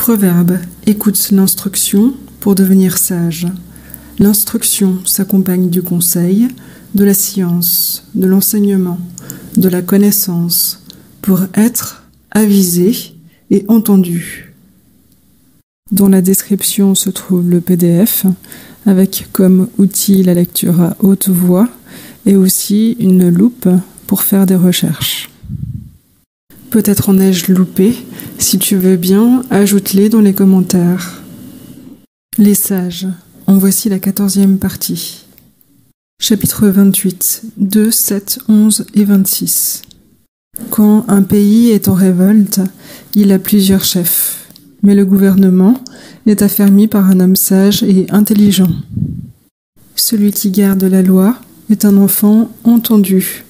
Proverbe, écoute l'instruction pour devenir sage. L'instruction s'accompagne du conseil, de la science, de l'enseignement, de la connaissance, pour être avisé et entendu. Dans la description se trouve le PDF, avec comme outil la lecture à haute voix et aussi une loupe pour faire des recherches. Peut-être en ai-je loupé. Si tu veux bien, ajoute-les dans les commentaires. Les sages, en voici la 14e partie. Chapitre 28, 2, 7, 11 et 26. Quand un pays est en révolte, il a plusieurs chefs, mais le gouvernement est affermi par un homme sage et intelligent. Celui qui garde la loi est un enfant entendu,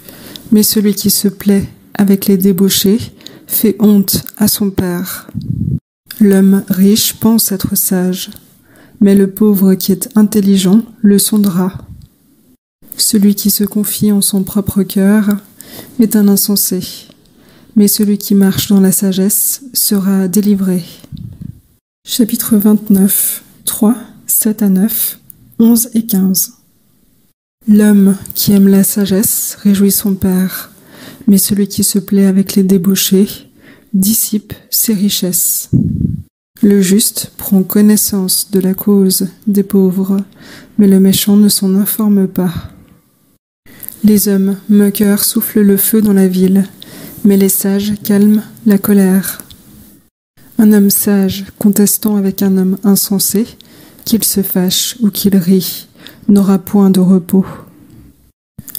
mais celui qui se plaît avec les débauchés fait honte à son père. L'homme riche pense être sage, mais le pauvre qui est intelligent le sondera. Celui qui se confie en son propre cœur est un insensé, mais celui qui marche dans la sagesse sera délivré. Chapitre 29, 3, 7 à 9, 11 et 15. L'homme qui aime la sagesse réjouit son père, mais celui qui se plaît avec les débauchés dissipe ses richesses. Le juste prend connaissance de la cause des pauvres, mais le méchant ne s'en informe pas. Les hommes moqueurs soufflent le feu dans la ville, mais les sages calment la colère. Un homme sage contestant avec un homme insensé, qu'il se fâche ou qu'il rit, n'aura point de repos.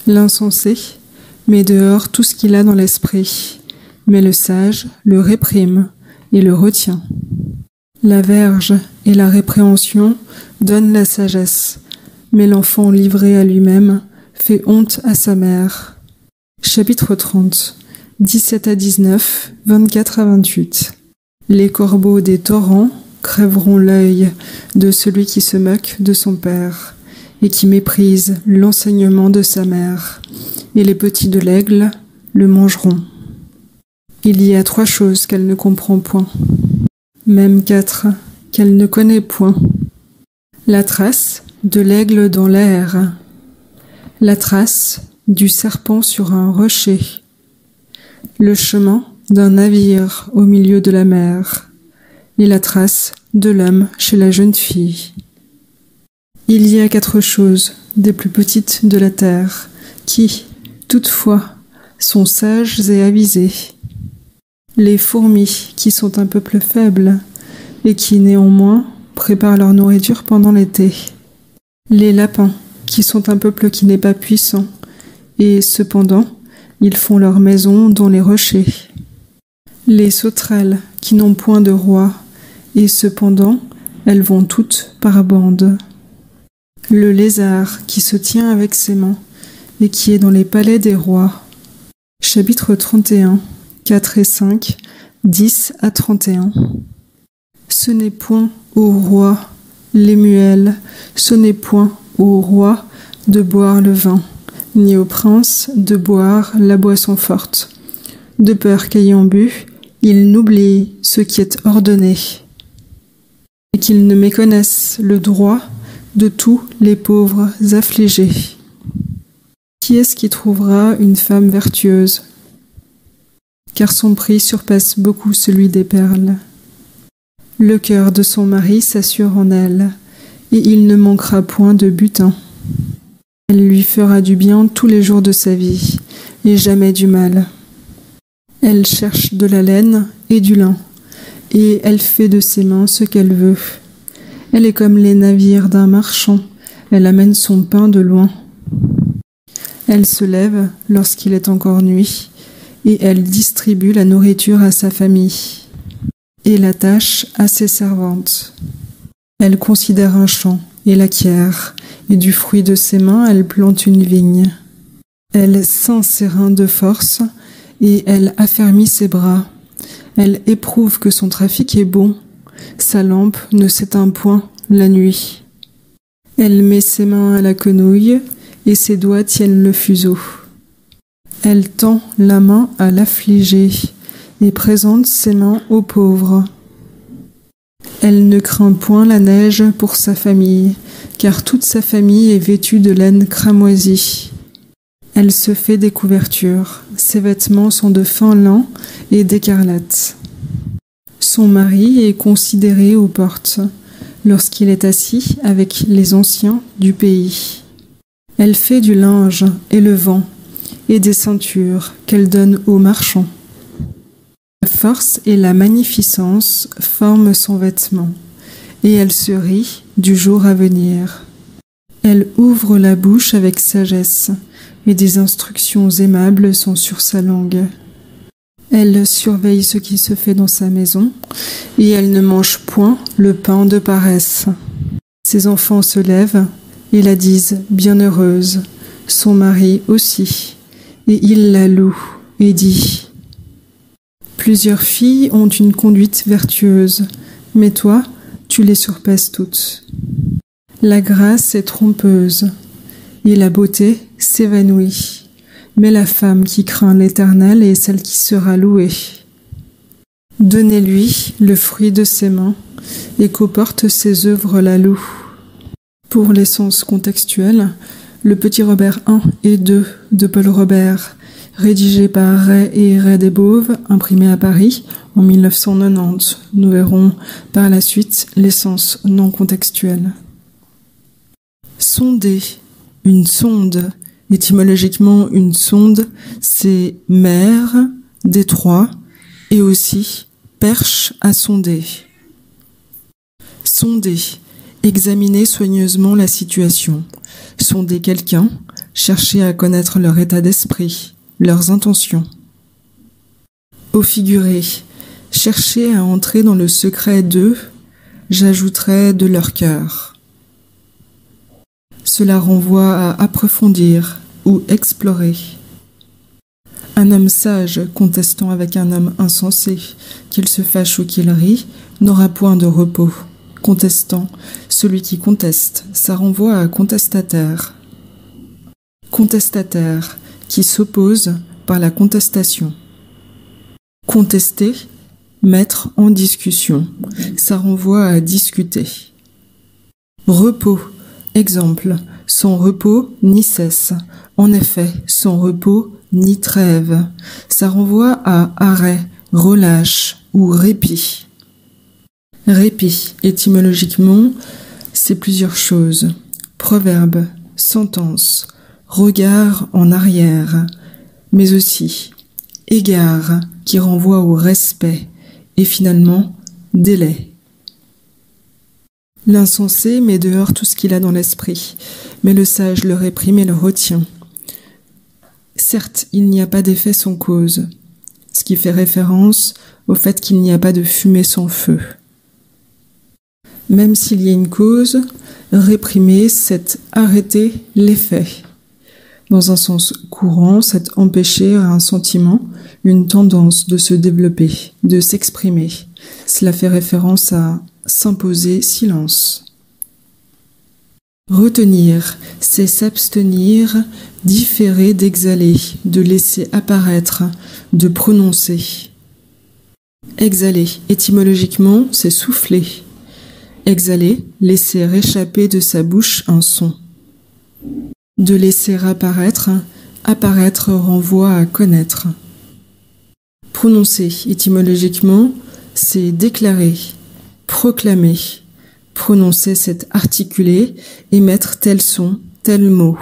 L'insensé met dehors tout ce qu'il a dans l'esprit, mais le sage le réprime et le retient. La verge et la répréhension donnent la sagesse, mais l'enfant livré à lui-même fait honte à sa mère. Chapitre 30, 17 à 19, 24 à 28. Les corbeaux des torrents crèveront l'œil de celui qui se moque de son père et qui méprise l'enseignement de sa mère, et les petits de l'aigle le mangeront. Il y a 3 choses qu'elle ne comprend point, même 4 qu'elle ne connaît point. La trace de l'aigle dans l'air, la trace du serpent sur un rocher, le chemin d'un navire au milieu de la mer, et la trace de l'homme chez la jeune fille. Il y a 4 choses, des plus petites de la terre, qui, toutefois, sont sages et avisées. Les fourmis, qui sont un peuple faible, et qui, néanmoins, préparent leur nourriture pendant l'été. Les lapins, qui sont un peuple qui n'est pas puissant, et cependant, ils font leur maison dans les rochers. Les sauterelles, qui n'ont point de roi, et cependant, elles vont toutes par bandes. Le lézard, qui se tient avec ses mains, et qui est dans les palais des rois. Chapitre 31, 4 et 5, 10 à 31. Ce n'est point au roi, Lemuel, ce n'est point au roi de boire le vin, ni au prince de boire la boisson forte, de peur qu'ayant bu, il n'oublie ce qui est ordonné, et qu'il ne méconnaisse le droit de tous les pauvres affligés. Qui est-ce qui trouvera une femme vertueuse? Car son prix surpasse beaucoup celui des perles. Le cœur de son mari s'assure en elle, et il ne manquera point de butin. Elle lui fera du bien tous les jours de sa vie, et jamais du mal. Elle cherche de la laine et du lin, et elle fait de ses mains ce qu'elle veut. Elle est comme les navires d'un marchand, elle amène son pain de loin. Elle se lève lorsqu'il est encore nuit, et elle distribue la nourriture à sa famille, et la tâche à ses servantes. Elle considère un champ et l'acquiert, et du fruit de ses mains elle plante une vigne. Elle ceint ses reins de force, et elle affermit ses bras. Elle éprouve que son trafic est bon, sa lampe ne s'éteint point la nuit. Elle met ses mains à la quenouille, et ses doigts tiennent le fuseau. Elle tend la main à l'affligé, et présente ses mains aux pauvres. Elle ne craint point la neige pour sa famille, car toute sa famille est vêtue de laine cramoisie. Elle se fait des couvertures, ses vêtements sont de fin lin et d'écarlate. Son mari est considéré aux portes, lorsqu'il est assis avec les anciens du pays. Elle fait du linge et le vend, et des ceintures qu'elle donne aux marchands. La force et la magnificence forment son vêtement, et elle se rit du jour à venir. Elle ouvre la bouche avec sagesse, et des instructions aimables sont sur sa langue. Elle surveille ce qui se fait dans sa maison, et elle ne mange point le pain de paresse. Ses enfants se lèvent et la disent bienheureuse, son mari aussi, et il la loue et dit: Plusieurs filles ont une conduite vertueuse, mais toi, tu les surpasses toutes. La grâce est trompeuse, et la beauté s'évanouit, mais la femme qui craint l'Éternel est celle qui sera louée. Donnez-lui le fruit de ses mains, et qu'aux portes ses œuvres la louent. Pour l'essence contextuelle, le Petit Robert 1 et 2 de Paul Robert, rédigé par Ray et Ray Desbauves, imprimé à Paris en 1990. Nous verrons par la suite l'essence non contextuelle. Sonder, une sonde. Étymologiquement, une sonde, c'est mer, détroit, et aussi perche à sonder. Sonder, examiner soigneusement la situation. Sonder quelqu'un, chercher à connaître leur état d'esprit, leurs intentions. Au figuré, chercher à entrer dans le secret d'eux, j'ajouterais de leur cœur. Cela renvoie à approfondir ou explorer. Un homme sage contestant avec un homme insensé, qu'il se fâche ou qu'il rit, n'aura point de repos. Contestant, celui qui conteste, ça renvoie à contestataire. Contestataire, qui s'oppose par la contestation. Contester, mettre en discussion, ça renvoie à discuter. Repos, exemple, son repos ni cesse. En effet, son repos ni trêve. Ça renvoie à arrêt, relâche ou répit. Répit, étymologiquement, c'est plusieurs choses. Proverbe, sentence, regard en arrière, mais aussi égard qui renvoie au respect et finalement délai. L'insensé met dehors tout ce qu'il a dans l'esprit, mais le sage le réprime et le retient. Certes, il n'y a pas d'effet sans cause, ce qui fait référence au fait qu'il n'y a pas de fumée sans feu. Même s'il y a une cause, réprimer, c'est arrêter l'effet. Dans un sens courant, c'est empêcher un sentiment, une tendance de se développer, de s'exprimer. Cela fait référence à s'imposer silence. Retenir, c'est s'abstenir, différer d'exhaler, de laisser apparaître, de prononcer. Exhaler, étymologiquement, c'est souffler. Exhaler, laisser échapper de sa bouche un son. De laisser apparaître, apparaître renvoie à connaître. Prononcer, étymologiquement, c'est déclarer, proclamer. Prononcer, c'est articuler, émettre tel son, tel mot.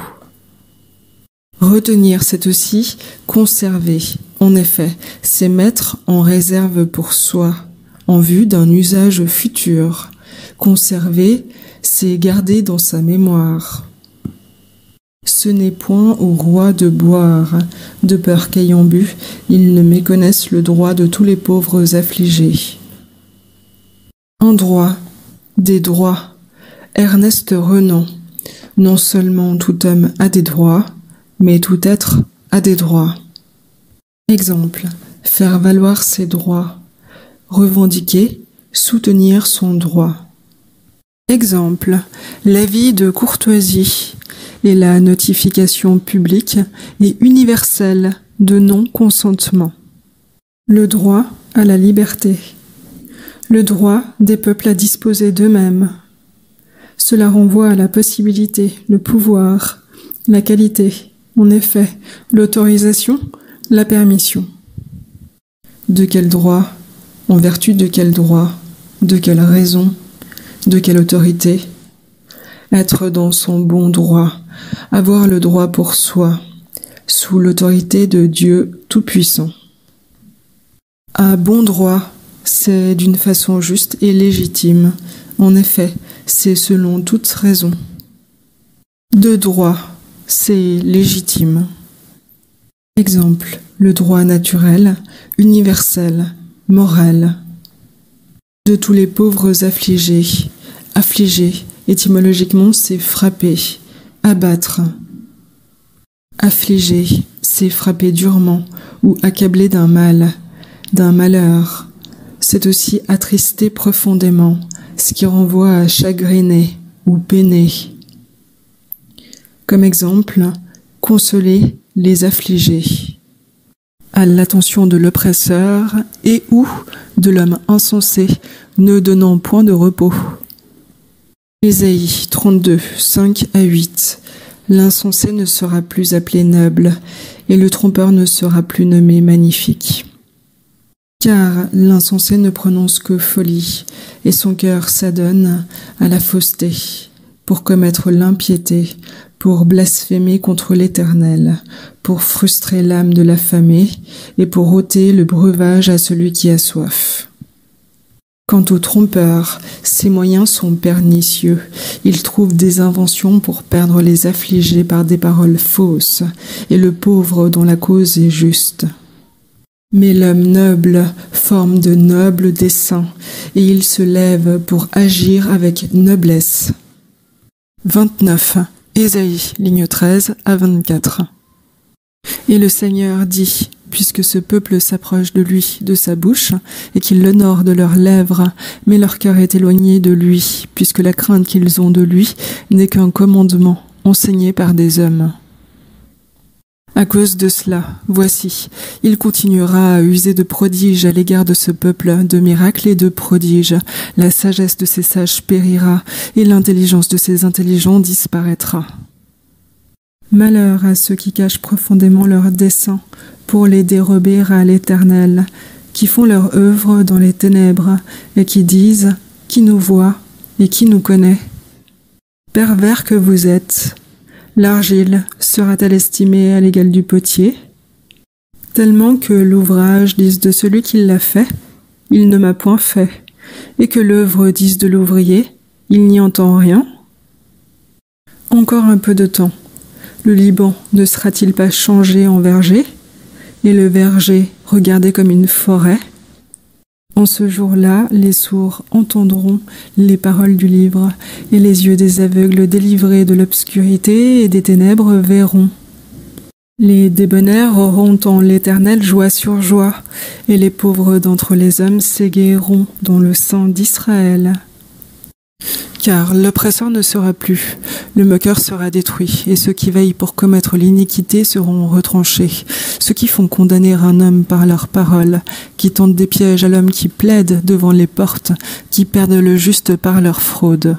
Retenir, c'est aussi conserver. En effet, c'est mettre en réserve pour soi, en vue d'un usage futur. Conserver, c'est garder dans sa mémoire. Ce n'est point au roi de boire, de peur qu'ayant bu, ils ne méconnaissent le droit de tous les pauvres affligés. Un droit, des droits. Ernest Renan. Non seulement tout homme a des droits, mais tout être a des droits. Exemple, faire valoir ses droits. Revendiquer, soutenir son droit. Exemple, l'avis de courtoisie et la notification publique et universelle de non-consentement. Le droit à la liberté. le droit des peuples à disposer d'eux-mêmes. Cela renvoie à la possibilité, le pouvoir, la qualité, en effet, l'autorisation, la permission. De quel droit? En vertu de quel droit? De quelle raison? De quelle autorité? Être dans son bon droit, avoir le droit pour soi, sous l'autorité de Dieu Tout-Puissant. À bon droit, c'est d'une façon juste et légitime. En effet, c'est selon toute raison. De droit, c'est légitime. Exemple, le droit naturel, universel, moral. De tous les pauvres affligés. Affliger, étymologiquement, c'est frapper, abattre. Affliger, c'est frapper durement ou accabler d'un mal, d'un malheur. C'est aussi attrister profondément, ce qui renvoie à chagriner ou peiner. Comme exemple, consoler les affligés. À l'attention de l'oppresseur et ou de l'homme insensé, ne donnant point de repos. Ésaïe 32, 5 à 8. L'insensé ne sera plus appelé noble, et le trompeur ne sera plus nommé magnifique. Car l'insensé ne prononce que folie, et son cœur s'adonne à la fausseté, pour commettre l'impiété, pour blasphémer contre l'Éternel, pour frustrer l'âme de l'affamé, et pour ôter le breuvage à celui qui a soif. Quant au trompeur, ses moyens sont pernicieux. Il trouve des inventions pour perdre les affligés par des paroles fausses, et le pauvre dont la cause est juste. Mais l'homme noble forme de nobles desseins, et il se lève pour agir avec noblesse. 29. Ésaïe, ligne 13 à 24. Et le Seigneur dit, puisque ce peuple s'approche de lui, de sa bouche, et qu'il l'honore de leurs lèvres, mais leur cœur est éloigné de lui, puisque la crainte qu'ils ont de lui n'est qu'un commandement enseigné par des hommes. À cause de cela, voici, il continuera à user de prodiges à l'égard de ce peuple, de miracles et de prodiges. La sagesse de ses sages périra, et l'intelligence de ses intelligents disparaîtra. Malheur à ceux qui cachent profondément leurs desseins, pour les dérober à l'Éternel, qui font leur œuvre dans les ténèbres, et qui disent « Qui nous voit et qui nous connaît ?» Pervers que vous êtes, l'argile sera-t-elle estimée à l'égal du potier? Tellement que l'ouvrage dise de celui qui l'a fait, il ne m'a point fait, et que l'œuvre dise de l'ouvrier, il n'y entend rien. Encore un peu de temps, le Liban ne sera-t-il pas changé en verger, et le verger regardé comme une forêt? En ce jour-là, les sourds entendront les paroles du livre, et les yeux des aveugles délivrés de l'obscurité et des ténèbres verront. Les débonnaires auront en l'Éternel joie sur joie, et les pauvres d'entre les hommes s'égayeront dans le sang d'Israël. Car l'oppresseur ne sera plus, le moqueur sera détruit, et ceux qui veillent pour commettre l'iniquité seront retranchés, ceux qui font condamner un homme par leurs paroles, qui tentent des pièges à l'homme qui plaide devant les portes, qui perdent le juste par leur fraude.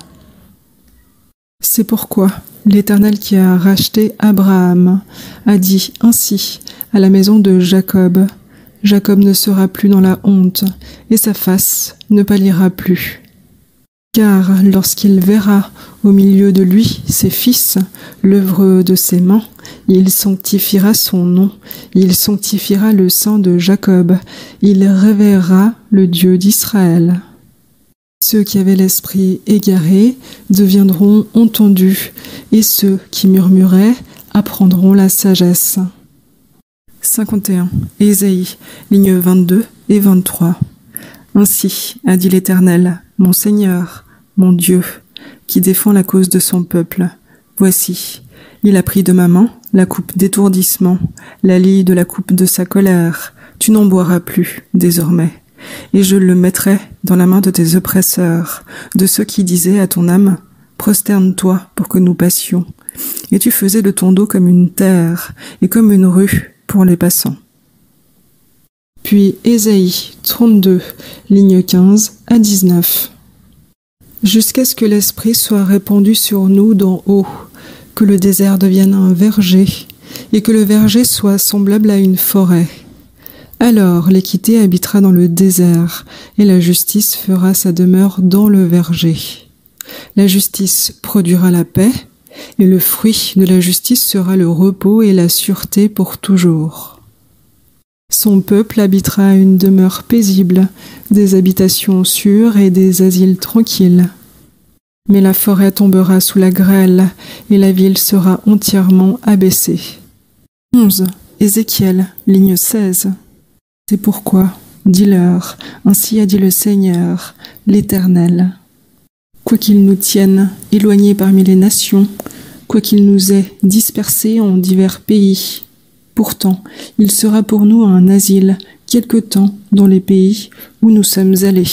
C'est pourquoi l'Éternel qui a racheté Abraham a dit ainsi à la maison de Jacob, « Jacob ne sera plus dans la honte, et sa face ne pâlira plus. » Car lorsqu'il verra au milieu de lui ses fils, l'œuvre de ses mains, il sanctifiera son nom, il sanctifiera le sang de Jacob, il révérera le Dieu d'Israël. Ceux qui avaient l'esprit égaré deviendront entendus, et ceux qui murmuraient apprendront la sagesse. 51. Ésaïe, lignes 22 et 23. Ainsi a dit l'Éternel, mon Seigneur, mon Dieu, qui défend la cause de son peuple. Voici, il a pris de ma main la coupe d'étourdissement, la lie de la coupe de sa colère. Tu n'en boiras plus, désormais. Et je le mettrai dans la main de tes oppresseurs, de ceux qui disaient à ton âme, prosterne-toi pour que nous passions. Et tu faisais de ton dos comme une terre, et comme une rue pour les passants. Puis Ésaïe 32, lignes 15 à 19. Jusqu'à ce que l'Esprit soit répandu sur nous d'en haut, que le désert devienne un verger, et que le verger soit semblable à une forêt. Alors l'équité habitera dans le désert, et la justice fera sa demeure dans le verger. La justice produira la paix, et le fruit de la justice sera le repos et la sûreté pour toujours. Son peuple habitera une demeure paisible, des habitations sûres et des asiles tranquilles. Mais la forêt tombera sous la grêle, et la ville sera entièrement abaissée. 11. Ézéchiel, ligne 16. C'est pourquoi, dis-leur, ainsi a dit le Seigneur, l'Éternel. Quoiqu'il nous tienne éloignés parmi les nations, quoiqu'il nous ait dispersés en divers pays, pourtant, il sera pour nous un asile quelque temps dans les pays où nous sommes allés.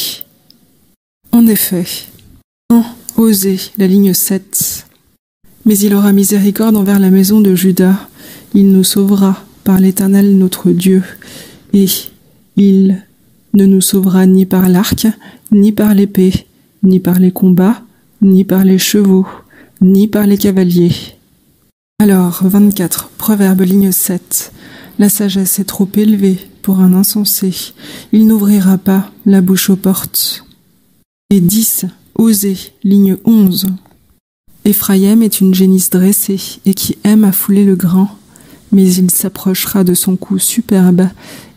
En effet, en Osée, la ligne 7. Mais il aura miséricorde envers la maison de Juda, il nous sauvera par l'Éternel notre Dieu, et il ne nous sauvera ni par l'arc, ni par l'épée, ni par les combats, ni par les chevaux, ni par les cavaliers. Alors, 24, Proverbe, ligne 7. La sagesse est trop élevée pour un insensé. Il n'ouvrira pas la bouche aux portes. Et 10, Osée, ligne 11. Éphraïm est une génisse dressée et qui aime à fouler le grain, mais il s'approchera de son cou superbe.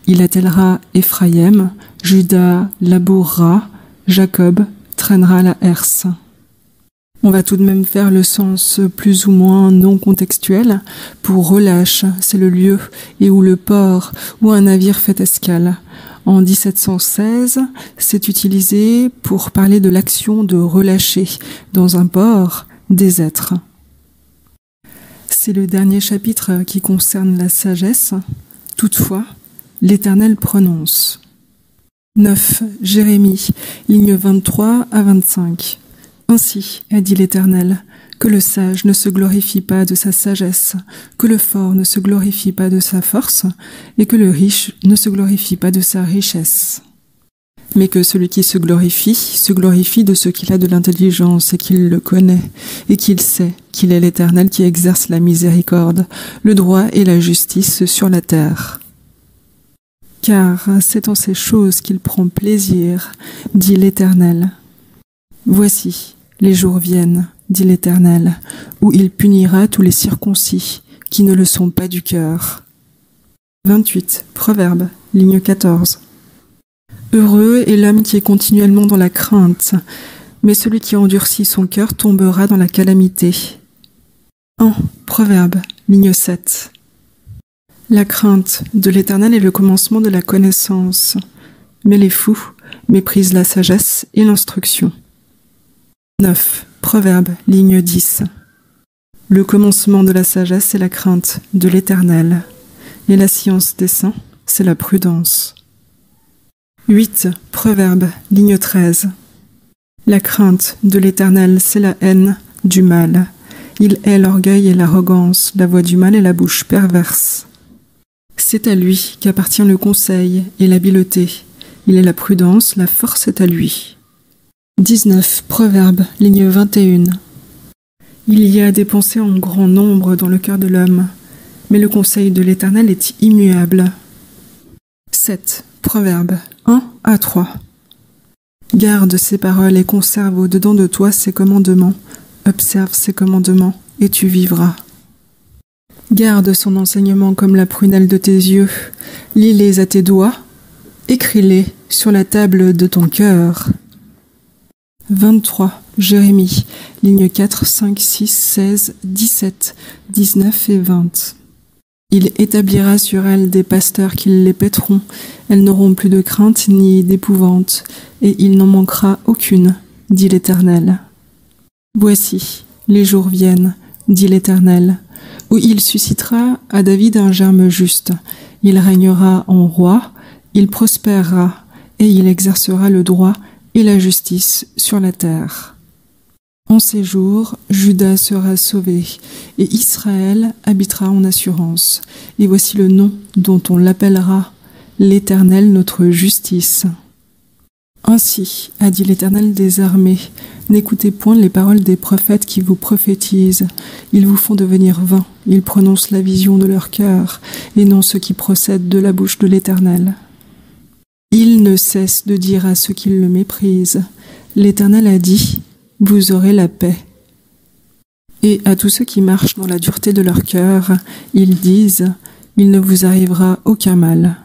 Il attellera Éphraïm, Juda labourera, Jacob traînera la herse. On va tout de même faire le sens plus ou moins non contextuel. Pour relâche, c'est le lieu et où le port où un navire fait escale. En 1716, c'est utilisé pour parler de l'action de relâcher dans un port des êtres. C'est le dernier chapitre qui concerne la sagesse. Toutefois, l'Éternel prononce. 9. Jérémie, ligne 23 à 25. Ainsi a dit l'Éternel, que le sage ne se glorifie pas de sa sagesse, que le fort ne se glorifie pas de sa force, et que le riche ne se glorifie pas de sa richesse. Mais que celui qui se glorifie de ce qu'il a de l'intelligence et qu'il le connaît, et qu'il sait qu'il est l'Éternel qui exerce la miséricorde, le droit et la justice sur la terre. Car c'est en ces choses qu'il prend plaisir, dit l'Éternel. Voici, les jours viennent, dit l'Éternel, où il punira tous les circoncis, qui ne le sont pas du cœur. 28. Proverbe, ligne 14. Heureux est l'homme qui est continuellement dans la crainte, mais celui qui endurcit son cœur tombera dans la calamité. 1. Proverbe, ligne 7. La crainte de l'Éternel est le commencement de la connaissance, mais les fous méprisent la sagesse et l'instruction. 9. Proverbe, ligne 10. Le commencement de la sagesse, c'est la crainte de l'Éternel, et la science des saints, c'est la prudence. 8. Proverbe, ligne 13. La crainte de l'Éternel, c'est la haine du mal. Il hait l'orgueil et l'arrogance, la voix du mal et la bouche perverse. C'est à lui qu'appartient le conseil et l'habileté. Il est la prudence, la force est à lui. 19. Proverbe, ligne 21. Il y a des pensées en grand nombre dans le cœur de l'homme, mais le conseil de l'Éternel est immuable. 7. Proverbe 1 à 3. Garde ses paroles et conserve au-dedans de toi ses commandements. Observe ses commandements et tu vivras. Garde son enseignement comme la prunelle de tes yeux. Lis-les à tes doigts. Écris-les sur la table de ton cœur. 23. Jérémie, lignes 4, 5, 6, 16, 17, 19 et 20. Il établira sur elles des pasteurs qui les paîtront. Elles n'auront plus de crainte ni d'épouvante, et il n'en manquera aucune, dit l'Éternel. Voici, les jours viennent, dit l'Éternel, où il suscitera à David un germe juste. Il régnera en roi, il prospérera, et il exercera le droit et la justice sur la terre. En ces jours, Juda sera sauvé, et Israël habitera en assurance. Et voici le nom dont on l'appellera, l'Éternel notre justice. Ainsi, a dit l'Éternel des armées, n'écoutez point les paroles des prophètes qui vous prophétisent. Ils vous font devenir vains, ils prononcent la vision de leur cœur, et non ce qui procède de la bouche de l'Éternel. Ils ne cessent de dire à ceux qui le méprisent, l'Éternel a dit, vous aurez la paix. Et à tous ceux qui marchent dans la dureté de leur cœur, ils disent, il ne vous arrivera aucun mal.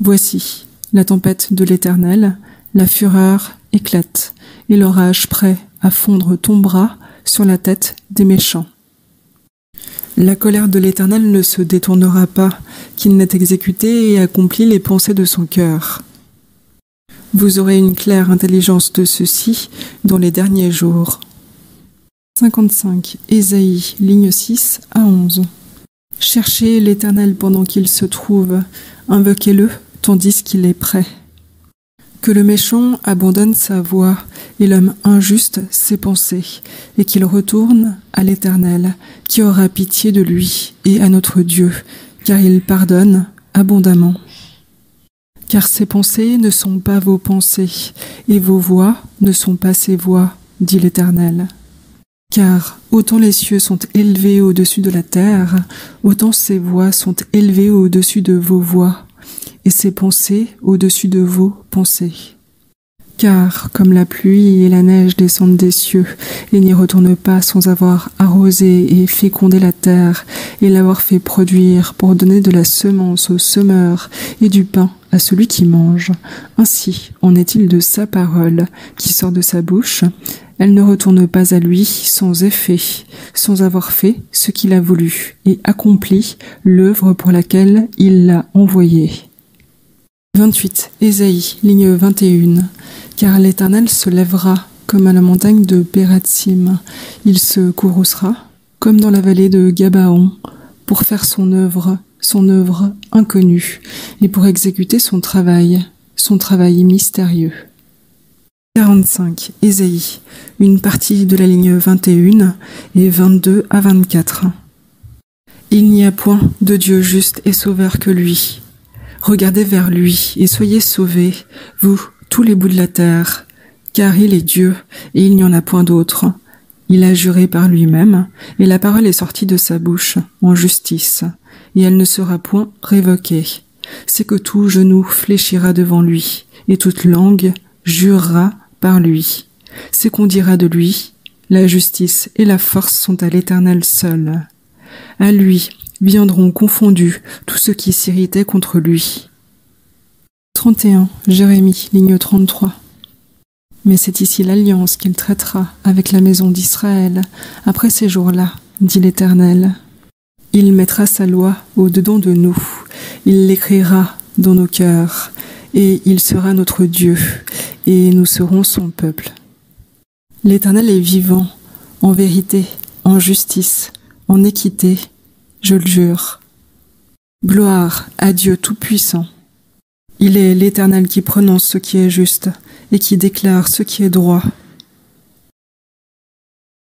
Voici, la tempête de l'Éternel, la fureur éclate, et l'orage prêt à fondre tombera sur la tête des méchants. La colère de l'Éternel ne se détournera pas, qu'il n'ait exécuté et accompli les pensées de son cœur. Vous aurez une claire intelligence de ceci dans les derniers jours. 55. Ésaïe, lignes 6 à 11. Cherchez l'Éternel pendant qu'il se trouve, invoquez-le tandis qu'il est prêt. Que le méchant abandonne sa voie et l'homme injuste ses pensées, et qu'il retourne à l'Éternel, qui aura pitié de lui et à notre Dieu, car il pardonne abondamment. Car ses pensées ne sont pas vos pensées, et vos voies ne sont pas ses voies, dit l'Éternel. Car autant les cieux sont élevés au-dessus de la terre, autant ses voies sont élevées au-dessus de vos voies, et ses pensées au-dessus de vos pensées. Car, comme la pluie et la neige descendent des cieux, et n'y retournent pas sans avoir arrosé et fécondé la terre, et l'avoir fait produire pour donner de la semence au semeur, et du pain à celui qui mange, ainsi en est-il de sa parole, qui sort de sa bouche. Elle ne retourne pas à lui sans effet, sans avoir fait ce qu'il a voulu, et accompli l'œuvre pour laquelle il l'a envoyé. 28. Ésaïe, ligne 21. Car l'Éternel se lèvera comme à la montagne de Pératsim. Il se courroucera comme dans la vallée de Gabaon pour faire son œuvre inconnue, et pour exécuter son travail mystérieux. 45. Ésaïe, une partie de la ligne 21 et 22 à 24. Il n'y a point de Dieu juste et sauveur que lui. Regardez vers lui et soyez sauvés, vous, tous les bouts de la terre, car il est Dieu et il n'y en a point d'autre. Il a juré par lui-même, et la parole est sortie de sa bouche en justice, et elle ne sera point révoquée. C'est que tout genou fléchira devant lui, et toute langue jurera par lui. C'est qu'on dira de lui, la justice et la force sont à l'Éternel seul. À lui viendront confondus tous ceux qui s'irritaient contre lui. 31. Jérémie, ligne 33. Mais c'est ici l'alliance qu'il traitera avec la maison d'Israël après ces jours-là, dit l'Éternel. Il mettra sa loi au-dedans de nous, il l'écrira dans nos cœurs, et il sera notre Dieu, et nous serons son peuple. L'Éternel est vivant, en vérité, en justice, en équité, je le jure. Gloire à Dieu Tout-Puissant. Il est l'Éternel qui prononce ce qui est juste et qui déclare ce qui est droit.